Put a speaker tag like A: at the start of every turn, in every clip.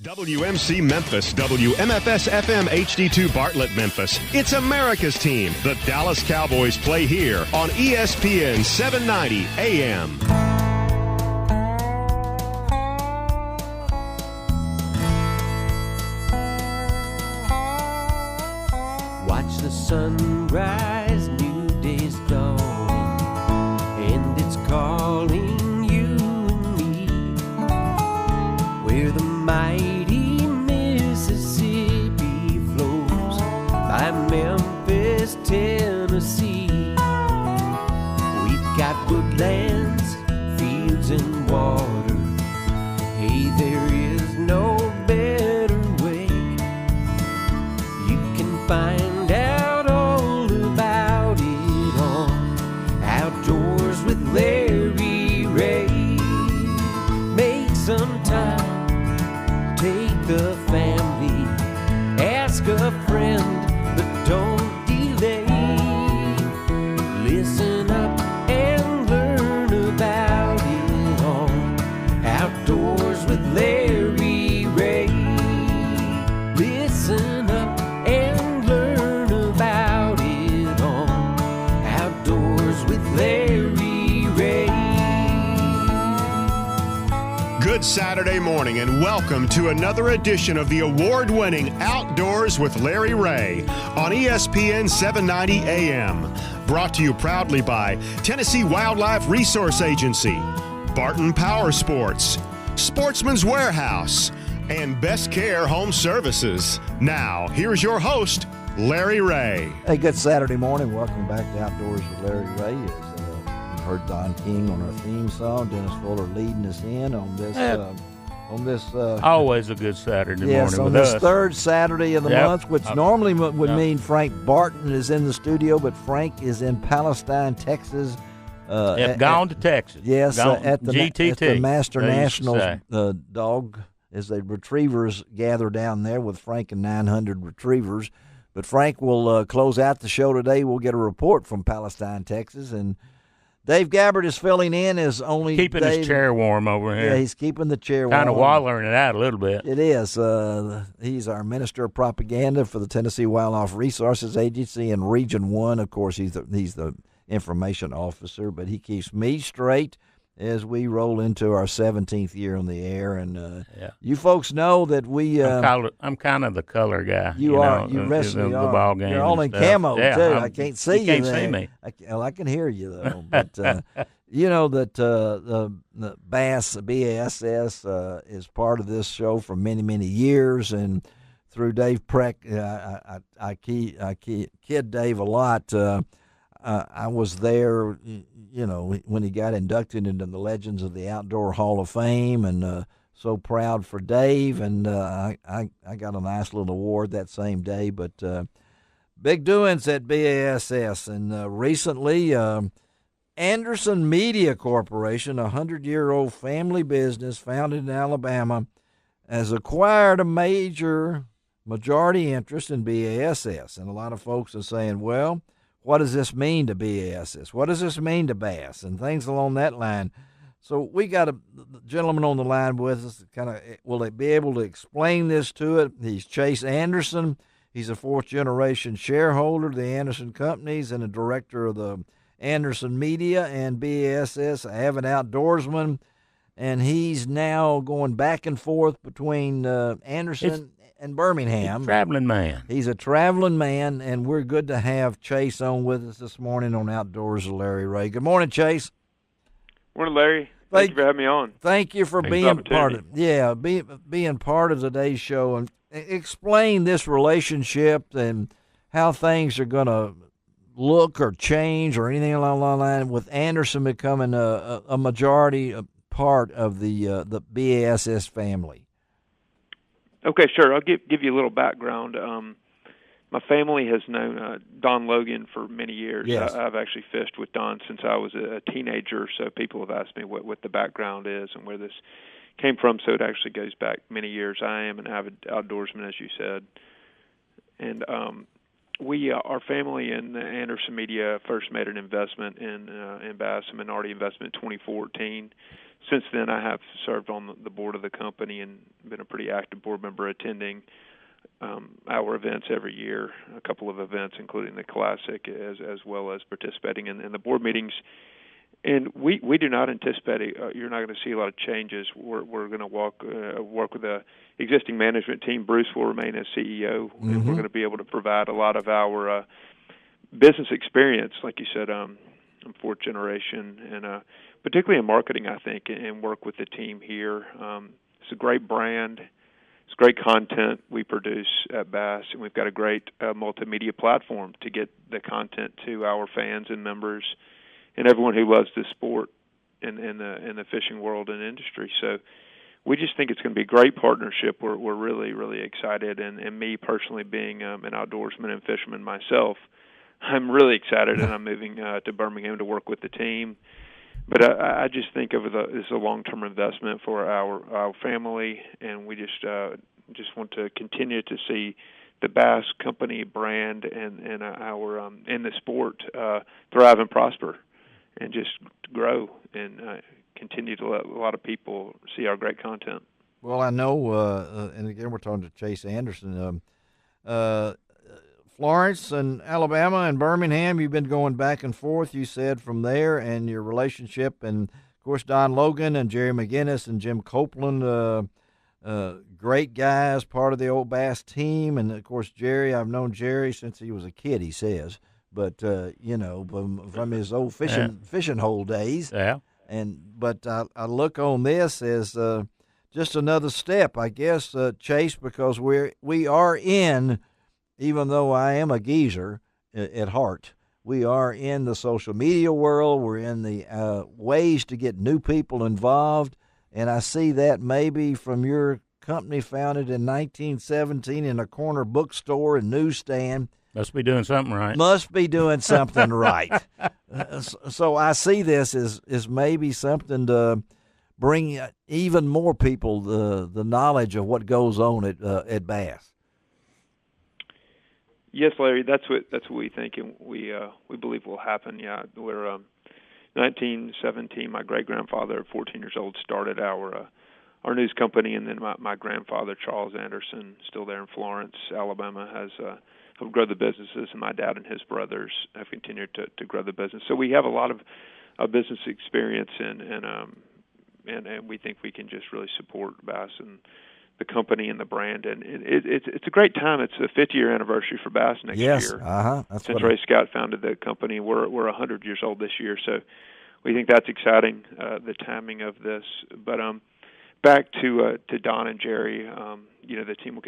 A: WMC Memphis, WMFS FM HD2 Bartlett Memphis. It's America's team. The Dallas Cowboys play here on ESPN 790 AM.
B: Watch the sunrise, new day's dawning, and it's calling you and me. Where the mighty Mississippi flows by Memphis, Tennessee. We've got woodlands, fields, and water. Hey, there is no better way. You can find out all about it on Outdoors with Larry Ray. Make some time. Take the family, ask a friend, but don't delay. Listen up and learn about it all. Outdoors with Larry Ray. Listen up and learn about it all. Outdoors with Larry Ray.
A: Good Saturday morning and welcome to another edition of the award-winning Outdoors with Larry Ray on ESPN 790 AM. Brought to you proudly by Tennessee Wildlife Resource Agency, Barton Power Sports, Sportsman's Warehouse, and Best Care Home Services. Now, here's your host, Larry Ray.
C: Hey, good Saturday morning. Welcome back to Outdoors with Larry Ray. You heard Don King on our theme song. Dennis Fuller leading us in on this.
D: Always a good Saturday morning
C: on
D: with
C: this
D: us.
C: third Saturday of the month, which normally would mean Frank Barton is in the studio, but Frank is in Palestine, Texas.
D: Gone to Texas.
C: Yes, at the
D: GTT.
C: At the Master Nationals dog, as the retrievers gather down there with Frank and 900 retrievers. But Frank will close out the show today. We'll get a report from Palestine, Texas, and Dave Gabbard is filling in as only
D: keeping his chair warm over here.
C: Yeah, he's keeping the chair warm.
D: Kind of wallering it out a little bit.
C: It is. He's our Minister of Propaganda for the Tennessee Wildlife Resources Agency in Region 1. Of course, he's the information officer, but he keeps me straight as we roll into our 17th year on the air. And you folks know that we
D: I'm kind of the color guy.
C: You are. You wrestling
D: the ball game.
C: You're all in camo, too. I can't see you.
D: You can't see me.
C: I can hear you, though. But you know that the BASS, BASS, is part of this show for many, many years. And through Dave Preck, I kid Dave a lot. I was there, when he got inducted into the Legends of the Outdoor Hall of Fame, and so proud for Dave. And I got a nice little award that same day. But big doings at BASS. And recently, Anderson Media Corporation, a 100-year-old family business founded in Alabama, has acquired a majority interest in BASS. And a lot of folks are saying, well, what does this mean to BASS? What does this mean to Bass? And things along that line. So we got a gentleman on the line with us. Will they be able to explain this to it? He's Chase Anderson. He's a fourth-generation shareholder of the Anderson Companies and a director of the Anderson Media and BASS, an avid outdoorsman. And he's now going back and forth between Anderson and Birmingham.
D: Traveling man.
C: He's a traveling man, and we're good to have Chase on with us this morning on Outdoors with Larry Ray. Good morning, Chase.
E: Morning, Larry. Thank you for having me on.
C: Thank you for being part of being part of today's show, and explain this relationship and how things are going to look or change or anything along the line with Anderson becoming a majority part of the BASS family.
E: Okay, sure. I'll give you a little background. My family has known Don Logan for many years.
C: Yes.
E: I've actually fished with Don since I was a teenager, so people have asked me what the background is and where this came from, so it actually goes back many years. I am an avid outdoorsman, as you said. And our family and Anderson Media first made an investment in Bass, a minority investment in 2014. Since then, I have served on the board of the company and been a pretty active board member, attending our events every year, a couple of events, including the Classic, as well as participating in the board meetings. And we do not anticipate you're not going to see a lot of changes. We're going to work with the existing management team. Bruce will remain as CEO, and we're going to be able to provide a lot of our business experience, like you said, fourth generation, and particularly in marketing, I think, and work with the team here. It's a great brand. It's great content we produce at Bass, and we've got a great multimedia platform to get the content to our fans and members and everyone who loves this sport in the fishing world and industry. So we just think it's going to be a great partnership. We're really, really excited, and me personally being an outdoorsman and fisherman myself, I'm really excited, and I'm moving to Birmingham to work with the team. But I just think it's a long-term investment for our family, and we just want to continue to see the Bass Company brand and our in the sport thrive and prosper, and just grow and continue to let a lot of people see our great content.
C: Well, I know, and again, we're talking to Chase Anderson. Florence and Alabama and Birmingham, you've been going back and forth, you said, from there, and your relationship, and, of course, Don Logan and Jerry McGinnis and Jim Copeland, great guys, part of the old Bass team. And, of course, Jerry, I've known Jerry since he was a kid, he says, but, from his old fishing hole days.
D: Yeah.
C: But I look on this as just another step, I guess, Chase, because we are in, even though I am a geezer at heart, we are in the social media world. We're in the ways to get new people involved, and I see that maybe from your company founded in 1917 in a corner bookstore and newsstand.
D: Must be doing something right.
C: Must be doing something right. So I see this as maybe something to bring even more people the knowledge of what goes on at Bass.
E: Yes, Larry, that's what we think, and we believe will happen. Yeah, we're 1917. My great grandfather, at 14 years old, started our news company, and then my grandfather, Charles Anderson, still there in Florence, Alabama, has helped grow the businesses, and my dad and his brothers have continued to grow the business. So we have a lot of business experience, and we think we can just really support Bass and the company and the brand, and it's a great time. It's the 50-year anniversary for Bass next year.
C: That's
E: since Ray Scott founded the company, we're 100 years old this year, so we think that's exciting. The timing of this, but back to Don and Jerry, the team will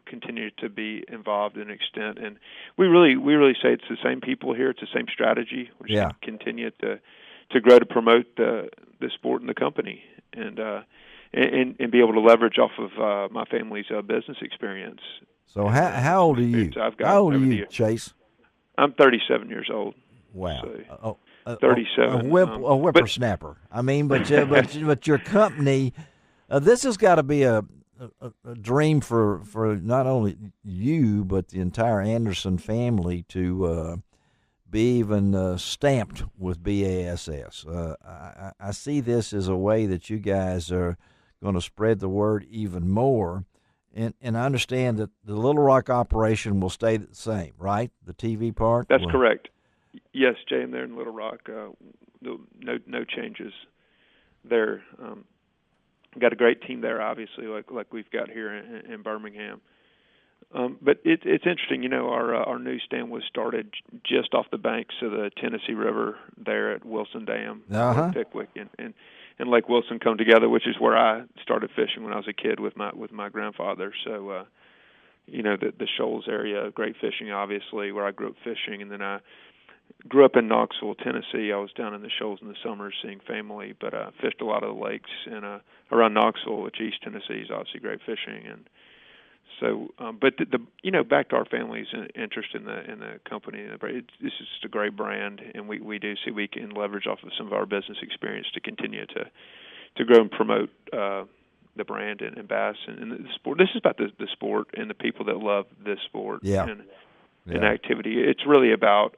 E: continue to be involved in an extent, and we really say it's the same people here. It's the same strategy. We're just going to continue to grow, to promote the sport and the company, and be able to leverage off of my family's business experience.
C: So how old are you? How old are you, Chase?
E: I'm 37 years old.
C: Wow.
E: So 37.
C: A whippersnapper. But your company, this has got to be a dream for not only you but the entire Anderson family to be even stamped with BASS. I see this as a way that you guys are going to spread the word even more, and I understand that the Little Rock operation will stay the same, right? The TV part.
E: That's correct. Yes, Jay, and there in Little Rock, no changes there. Got a great team there, obviously, like we've got here in Birmingham. But it's interesting, our newsstand was started just off the banks of the Tennessee River there at Wilson Dam, Pickwick, and Lake Wilson come together, which is where I started fishing when I was a kid with my grandfather. So, the Shoals area, great fishing, obviously, where I grew up fishing, and then I grew up in Knoxville, Tennessee. I was down in the Shoals in the summers seeing family, but fished a lot of the lakes and around Knoxville, which East Tennessee is obviously great fishing, and so, but back to our family's interest in the company. This is just a great brand, and we do see we can leverage off of some of our business experience to continue to grow and promote the brand and Bass and the sport. This is about the sport and the people that love this sport.
C: Yeah.
E: and activity. It's really about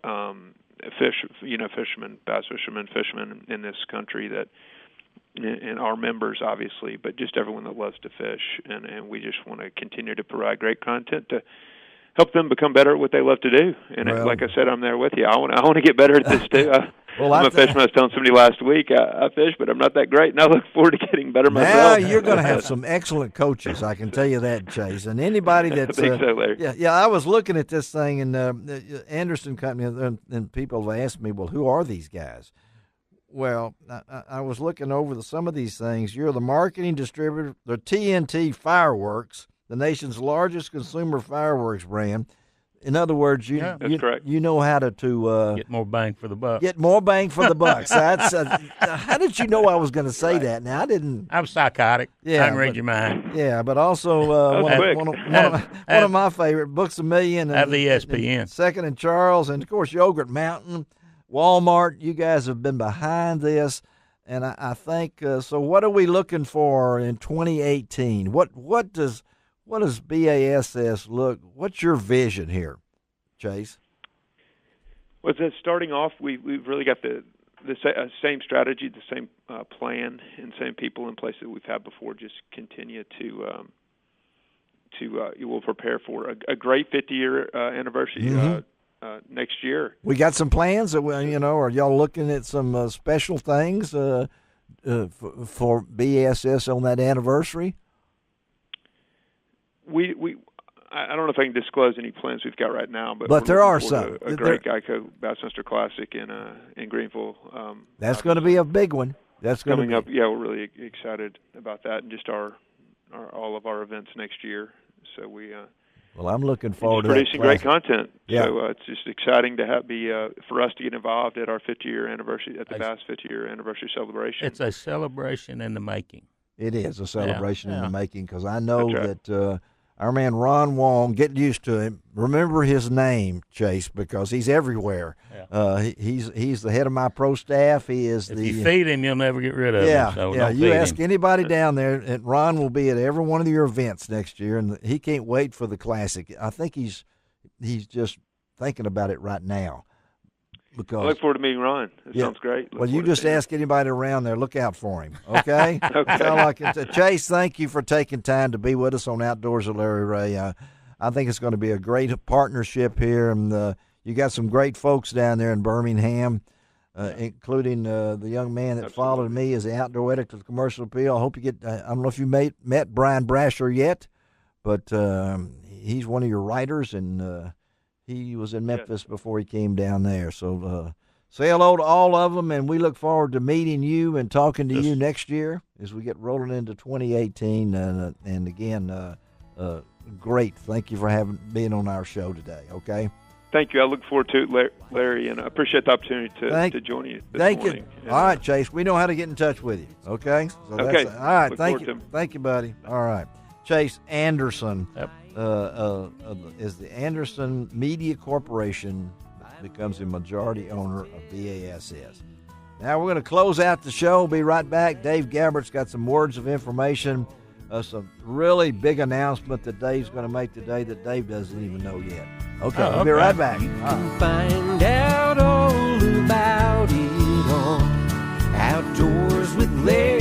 E: fishermen, bass fishermen in this country that, and our members obviously, but just everyone that loves to fish, and we just want to continue to provide great content to help them become better at what they love to do. And like I said, I'm there with you. I want to get better at this too. I'm a fisherman. I was telling somebody last week, I fish, but I'm not that great, and I look forward to getting better myself.
C: Now you're going to have some excellent coaches, I can tell you that, Chase. And anybody that's
E: I think so, Larry.
C: Yeah. I was looking at this thing, and Anderson Company, and people have asked me, well, who are these guys? Well, I was looking over some of these things. You're the marketing distributor, the TNT Fireworks, the nation's largest consumer fireworks brand. In other words,
E: that's correct.
C: You know how to
D: get more bang for the buck.
C: Get more bang for the bucks. That's how did you know I was going to say that? Now I didn't.
D: I'm psychotic.
C: Yeah,
D: I can read your mind.
C: Yeah, but also one of my favorite, Books A Million.
D: Have the ESPN.
C: And Second and Charles, and of course Yogurt Mountain, Walmart. You guys have been behind this, and I think so. What are we looking for in 2018? What does BASS look? What's your vision here, Chase?
E: Well, starting off, we've really got the same strategy, the same plan, and same people in place that we've had before. Just continue to we'll prepare for a great 50-year anniversary next year.
C: We got some plans that are y'all looking at some special things for BASS on that anniversary?
E: I don't know if I can disclose any plans we've got right now, but
C: there are some.
E: A great Geico Bassmaster Classic in Greenville.
C: That's going to be a big one. That's
E: coming up. Yeah, we're really excited about that, and just all of our events next year. So
C: well, I'm looking forward to
E: producing great content.
C: Yeah.
E: So it's just exciting to for us to get involved at our 50-year anniversary, at the Bass 50-year anniversary celebration.
D: It's a celebration in the making.
C: It is a celebration in the making, because I know that our man Ron Wong, get used to him. Remember his name, Chase, because he's everywhere. Yeah. He's the head of my pro staff. He is
D: if you feed him, you'll never get rid of him. So
C: you ask anybody down there, and Ron will be at every one of your events next year, and he can't wait for the Classic. I think he's just thinking about it right now. Because
E: I look forward to meeting Ron. It sounds great.
C: Well, you just ask anybody around there, look out for him, okay?
E: Okay.
C: That's all I can say. Chase, thank you for taking time to be with us on Outdoors with Larry Ray. I think it's going to be a great partnership here, and you got some great folks down there in Birmingham, including the young man that followed me as the outdoor editor of the Commercial Appeal. I hope you get I don't know if you met Brian Brasher yet, but he's one of your writers, and he was in Memphis before he came down there. So say hello to all of them, and we look forward to meeting you and talking to you next year as we get rolling into 2018. And again, great. Thank you for being on our show today, okay?
E: Thank you. I look forward to it, Larry, and I appreciate the opportunity to join you this morning.
C: You. All right, Chase. We know how to get in touch with you, okay? So
E: okay.
C: All right,
E: look
C: thank you. Thank you, buddy. All right. Chase Anderson.
D: Yep.
C: Is the Anderson Media Corporation becomes the majority owner of BASS. Now we're going to close out the show. Be right back. Dave Gabbert's got some words of information, some really big announcement that Dave's going to make today that Dave doesn't even know yet. Okay, we'll be right back.
B: You can find out all about it on Outdoors with Larry.